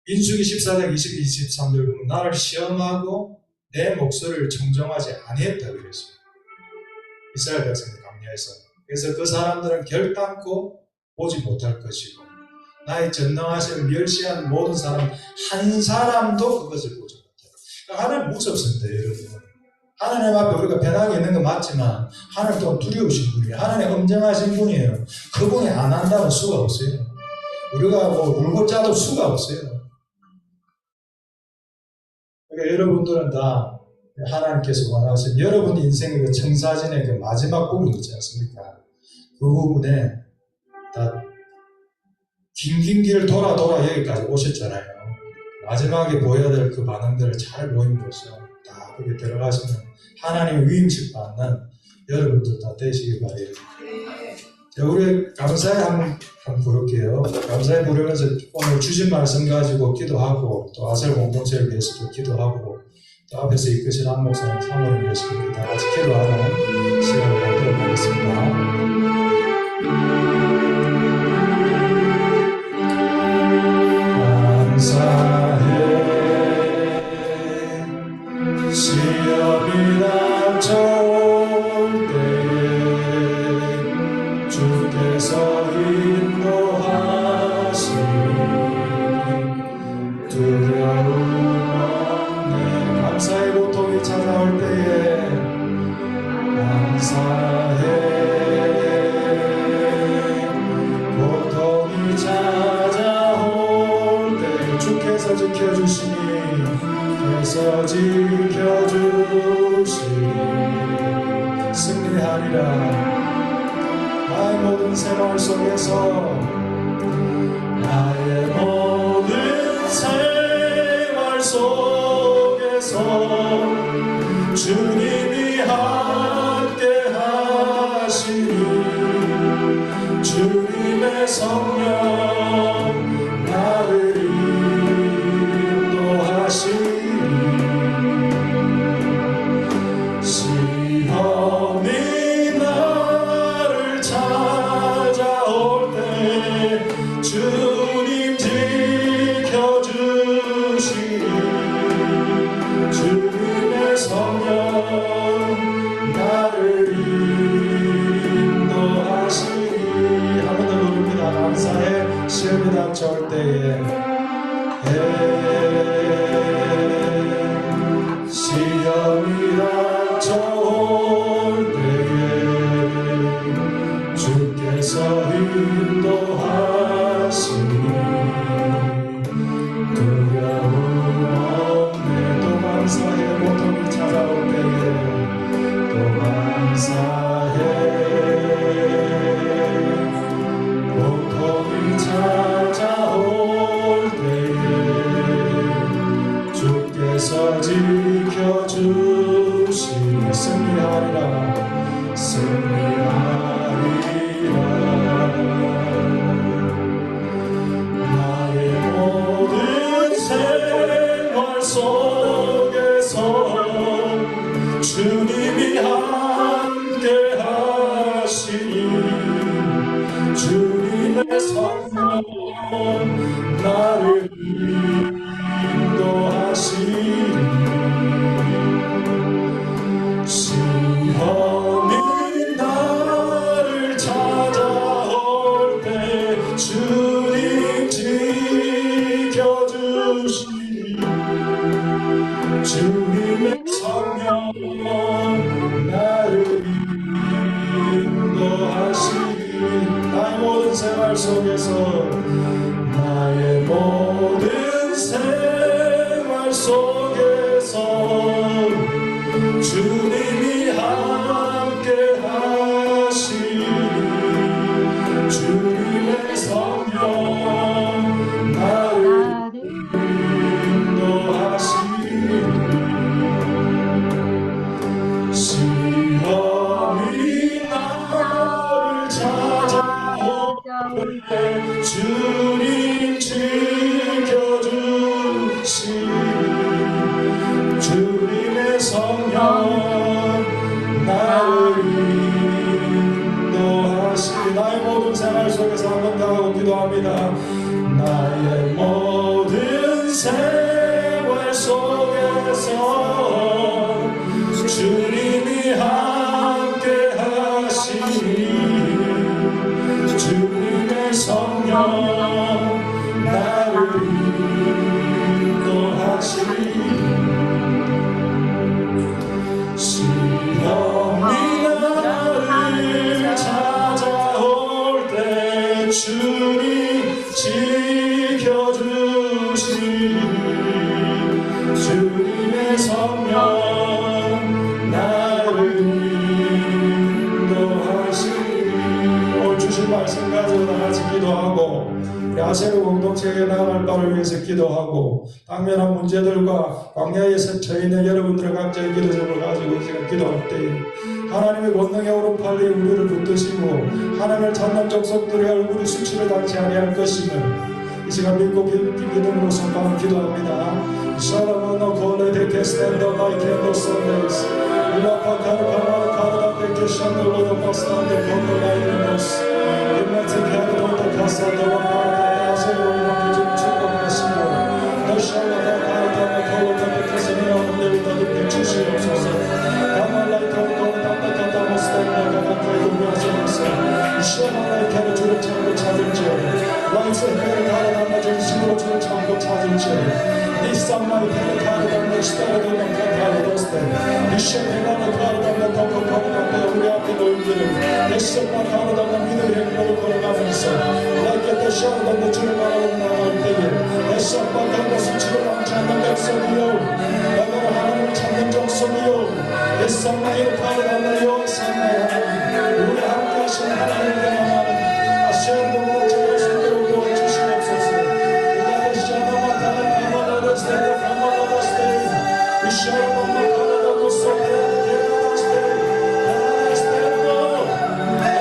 [SPEAKER 1] 민수기 14장 22, 23절 보면 나를 시험하고 내 목소리를 청정하지 아니했다고 그랬어요. 이스라엘 백성들 강야에서. 그래서 그 사람들은 결단코 보지 못할 것이고 나의 전능하신 멸시한 모든 사람 한 사람도 그것을 보지 못해요. 그러니까 하나님 무섭습니다, 여러분. 하나님 앞에 우리가 변하게 있는 건 맞지만 하나님 또한 두려우신 분이에요. 하나님 엄정하신 분이에요. 그분이 안 한다는 수가 없어요. 우리가 뭐 울고 짜도 수가 없어요. 그러니까 여러분들은 다 하나님께서 원하신 여러분 인생의 그 청사진의 그 마지막 부분 있지 않습니까? 그 부분에 다 긴 길을 돌아 여기까지 오셨잖아요. 마지막에 보여야 될 그 반응들을 잘 보임으로써 다 거기 들어가시면 하나님의 위임식 받는 여러분들 다 되시길 바래요. 자, 우리 감사에 한번 부를게요. 감사에 부르면서 오늘 주신 말씀 가지고 기도하고 또 아셀 공동체를 위해서도 기도하고 또 앞에서 이끄신 한 목사님 사모님 위해서 다 같이 기도하는 시간을 갖도록 하겠습니다. 감사해 시험이 닥쳐올 때에 주께서 인도하시니 두려움 없네. 감사의 고통이 찾아올 때에 감사해 고통이 찾아올 때 주께서 지켜주시니 주께서 지켜주시니 승리하리라. 나의 모든 생활 속에서 나의 모든 생활 속에서 주님이 함께 하시니 주님의 성령 나를 인도하시니 시험이 나를 찾아올 때 주님 지켜주시니 주님의 성령 나를 인도하시니. 한 번 더 부릅니다. 감사해 시험이 닥쳐올 때에 시험이 닥쳐올 때에 주께서 인도하시니 두려움 없네. 또 감사해 고통이 찾아올 때에 또 감사해 고통이 찾아올 때에 주께서 지켜주시니 승리하리라 승리하리라. 나의 모든 생활 속에서 주님이 함께 하시니 주님의 성령 나를 인도하시니 시험이 나를 찾아올 때 주님 지켜주시니 주님의 성령 나를 인도하시니 나의 모든 생활 속에서 나의 모든 생활 속에서 주님이 함께 하시니 주님의 성령 나를 인도하시니 시험이 나를 찾아올 때 주님 지켜주시니 속에서 주님이 함께 하시니 주님의 성령 나를 인도하시니 시험이 나를 찾아올 때 주님 지켜주시니 주님의 성령 나를 인도하시니 오늘 주신 말씀 가지고 다 같이 기도하고 우리 아세르 공동체에 나아갈 바를 위해서 기도하고 당면한 문제들과 광야에서 처해 있는 여러분들의 각자의 기도점을 가지고 제가 기도할 때에 하나님의 권능의 오른팔이 우리를 붙드시고 하나님을 찾는 족속들의 얼굴이 수치를 당치 아니할 것임을 이 시간 믿고 믿음으로 선포하며 기도합니다. 샤라마노 콜레데케 스탠더 바이켄도 선데스 일라파카르카마르 카르다데케 샨들로도 파스탄데 콘도라이르노스 일라티카르도도 카사도와 카르다다세로 이렇게 좀 축복하시고 너샤라다 카르다마 콜로다베 카스미나 온데리다 립 주시옵소서 가말라이 콜도는 담다카다 모스탄다가 가까이 우리하소서 이시아마라이 카르 주를 참고 찾을지어다 라이스 헤르 카르다마 중심으로 주를 참고 찾을지어다 니산마이 헤르 카르다마 시다르도는 카르도스테 이시아마라이 카르다마 덮어 카르다마 우리 앞에 놓인기를 예시아마 카르다마 믿음의 행보를 걸어가면서 라이케테 샤르다마 주를 바라보고 나갈 때에 예시아마 카르다 수치를 당치 않는 백성이요 나가라 하나님을 찾는 족속이요 예산마이 카르다마요 산마이 하나님 우리 함께 하신 하나님의 나라는 아시아 공동체의 순대로 도와주시옵소서 이가데시아나마 카르다마라데스테데 카마라데스테데 이시아나마 카르다모소데데 데라데스테데 카라데스테데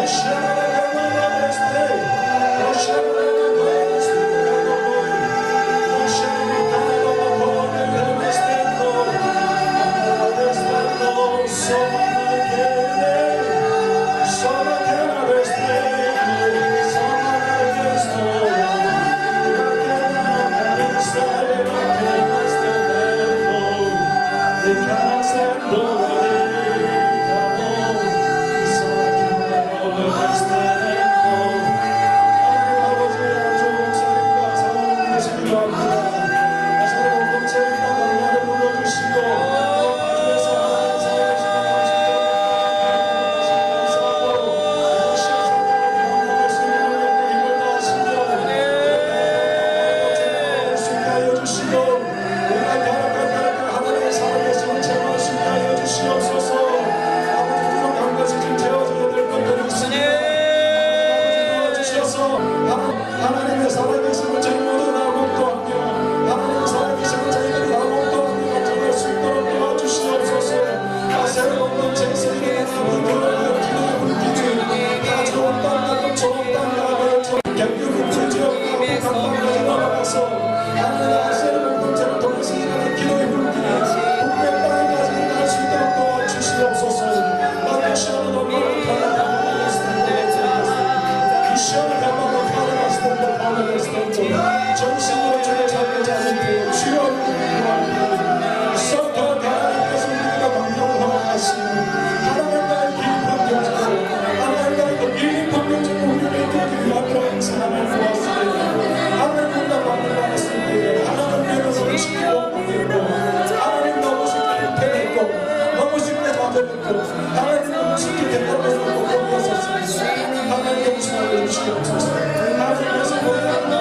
[SPEAKER 1] 이시아나마 카르다데스테데 이시아나마 카르다데스테데 이시아나마 카르다데스테데 하나님의 살아계심을 저희 모두 다 목도하며 하나님의 살아계심을 저희들이 다 목도하며 전할 수 있도록 도와주시옵소서. 아세르 공동체에서 일어나는 교회의 기도의 불길이 다 좋은 땅 같은 좋은 땅 가고 경유국 지역하고 각 땅까지 넘어가서 하나님의 아세르 공동체를 통해서 일어나는 기도의 불길이 북녘 땅에까지 갈 수 있도록 도와주시옵소서. 나의 시험을 넘어갈 하나님 이 시험을 넘어갈 정신으로 주를 찾는 자들에게 주여 구원하옵소서. 썩어 하나님께서 우리가 방향을 허락하시니 하나님과의 깊은 교제로 하나님과의 그 깊은 교제로 우리를 이끌기 위함으로 행사하는 구하시니 하나님과 만나봤을 때에 하나님께서 너무 쉽게 원망했고 하나님 너무 쉽게 패했고 너무 쉽게 좌절했고 하나님 너무 쉽게 대답해놓고 거기에섰으니 하나님 용서하여 주시옵소서. 하나님께서 보내는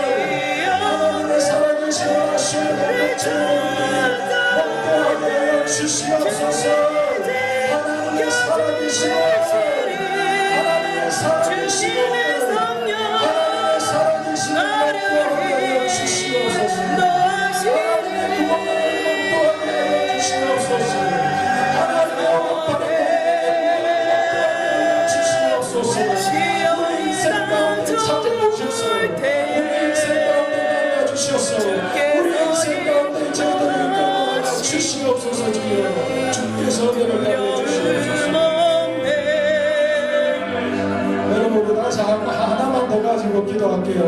[SPEAKER 1] 하나님의 살아계심을 하시는 주시옵소서. 하나님의 살아계시고 하나님의 살아계시고 하나님의 살아계시는 역사하여 주시옵소서. 하나님의 구원을 역사하여 주시옵소서. 하나님의 원판을 주시옵소서. 우리 인생 가운데 찾아주셔서 우리 인생 가운데 주셔서 우리 인생 가운데 저희들을 이끌어 주시옵소서. 주여 주께서 은혜를 내려주시옵소서. 여러분 다시 하나만 더 가지고 기도할게요.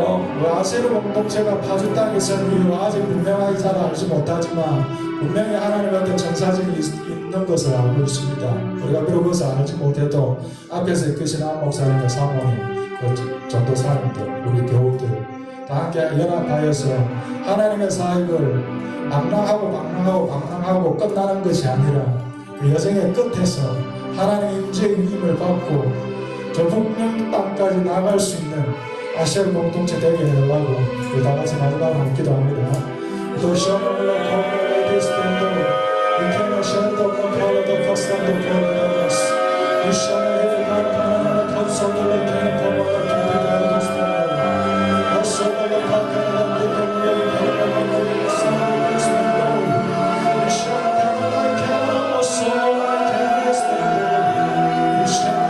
[SPEAKER 1] 아세르 공동체가 파주 땅에 선 이유 아직 분명하게 잘 알지 못하지만 분명히 하나님한테 정사직이 있는 것을 알고 있습니다. 우리가 비록 그것을 알지 못해도 앞에서 이끄신 안 목사님과 사모님, 그 전도사님들, 우리 교우들 다 함께 연합하여서 하나님의 사역을 방랑하고 끝나는 것이 아니라 그 여정의 끝에서 하나님의 임재의 힘을 받고 저 북녘 땅까지 나갈 수 있는 아시아 공동체 되게 해달라고 우리 다 같이 마지막으로 기도합니다. 또 시험을 통해 스탠드 이케나 션도 컨트롤도 커스텀도 프로그램스 이 시험을 가르치는 컨설터를 통해 포모를 기대하는 스탠드 어서를 가르치는 디컴을 가르치는 스탠드 이 시험을 가르치는 어서를 가르치는 스탠드 이 시험을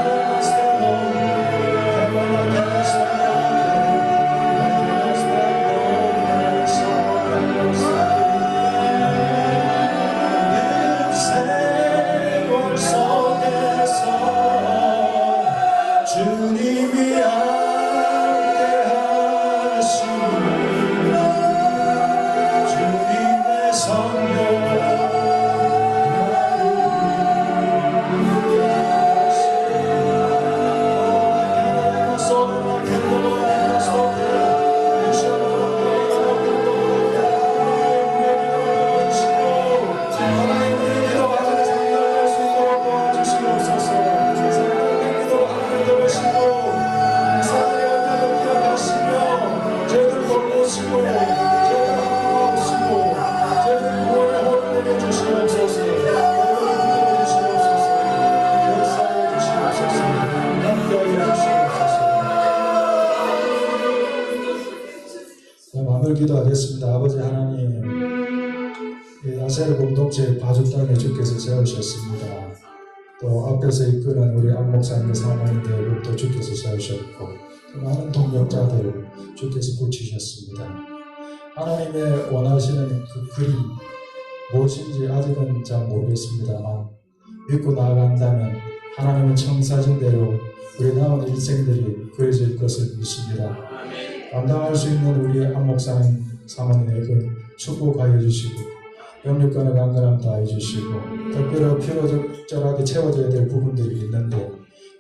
[SPEAKER 1] 주님이 함께하시니 주님의 성령 기도하겠습니다. 아버지 하나님, 아세르 공동체 파주 땅에 주께서 세우셨습니다. 또 앞에서 이끄는 우리 안 목사님의 사모님들 또 주께서 세우셨고 또 많은 동력자들 주께서 붙이셨습니다. 하나님의 원하시는 그 그림 무엇인지 아직은 잘 모르겠습니다만 믿고 나아간다면 하나님의 청사진대로 우리 남은 일생들이 그려질 것을 믿습니다. 감당할 수 있는 우리 안 목사님 사모님에게 축복하여 주시고 영육간의 강건함 다해 주시고 특별히 필요적절하게 채워져야 될 부분들이 있는데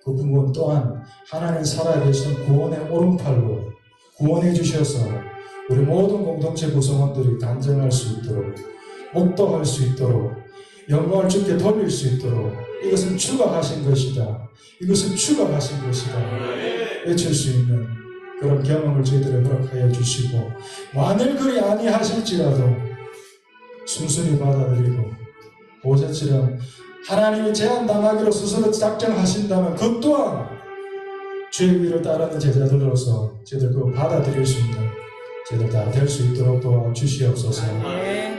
[SPEAKER 1] 그 부분 또한 하나님 살아계신 구원의 오른팔로 구원해 주셔서 우리 모든 공동체 구성원들이 단정할 수 있도록 목도할 수 있도록 영광을 주께 돌릴 수 있도록 이것은 주가 하신 것이다. 이것은 주가 하신 것이다. 외칠 수 있는 그런 경험을 저희들에게 허락하여 주시고 만일 그리 아니하실지라도 순순히 받아들이고 모세처럼 하나님이 제한당하기로 스스로 작정하신다면 그 또한 주의 위를 따르는 제자들로서 저희들 그거 받아들일 수 있는 저희들 다 될 수 있도록 도와주시옵소서.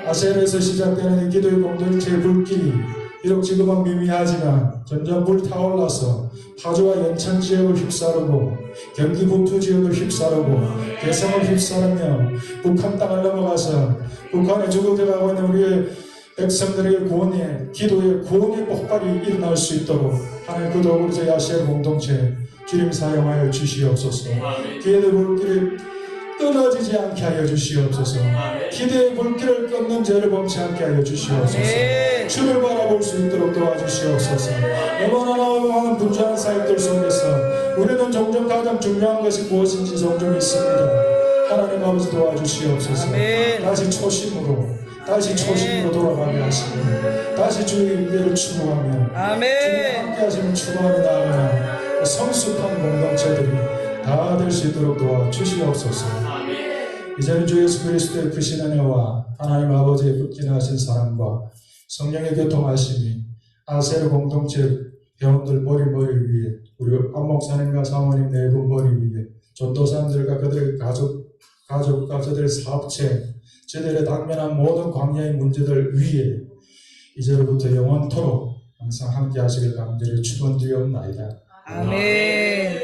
[SPEAKER 1] 아세르에서 시작되는 이 기도의 공동체의 불길이 비록 지금은 미미하지만 점점 불타올라서 파주와 연천 지역을 휩싸르고 경기 북부 지역을 휩싸르고 개성을 휩싸르며 북한 땅을 넘어가서 북한에 죽어들어가고 있는 우리의 백성들의 구원의 기도의 구원의 폭발이 일어날 수 있도록 하나님 그 도구로 저희 아시아 공동체 주님 사용하여 주시옵소서. 기도의 불길이 끊어지지 않게 하여 주시옵소서. 기대의 불길을 끊는 죄를 범치 않게 하여 주시옵소서. 주를 바라볼 수 있도록 도와주시옵소서. 너무나 많은 분주한 사역들 속에서 우리는 종종 가장 중요한 것이 무엇인지 종종 있습니다. 하나님 아버지 도와주시옵소서. 다시 초심으로 돌아가게 하시고 다시 주의 은혜를 추구하며 주님 함께 하시는 추구하며 나아가는 성숙한 공동체들이 다 될 수 있도록 도와주시옵소서. 이제는 주 예수 그리스도의 크신 은혜와 하나님 아버지의 극진하신 사랑과 성령의 교통하심이 아세르 공동체 회원들 머리 위에, 우리 안 목사님과 사모님 네 분 머리 위에, 전도사님들과 그들의 가족과 그들의 사업체, 저들의 당면한 모든 광야의 문제들 위에 이제로부터 영원토록 항상 함께 하시길 간절히 축원드리옵나이다.
[SPEAKER 2] 아멘.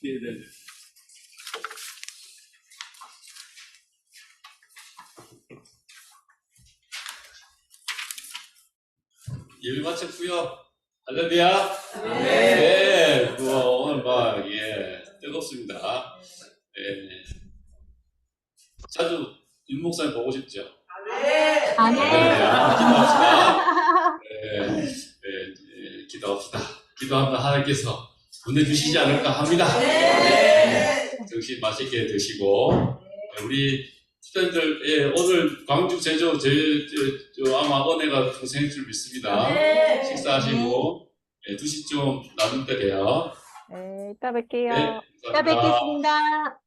[SPEAKER 3] 네네. 예배 마쳤고요. 할렐루야. 네. 오늘 뜨겁습니다. 예. 자주 윤 목사님 보고 싶죠? 기도합시다. 기도합시다. 기도하면 하나님께서 보내주시지 않을까 합니다. 정신 맛있게 드시고, 우리 스태프들, 오늘 광주 제주 아마 은혜가 풍성할 줄 믿습니다. 식사하시고 2시쯤 나눌 때 돼요.
[SPEAKER 4] 네, 이따 뵐게요.
[SPEAKER 3] 네,
[SPEAKER 4] 이따 뵙겠습니다.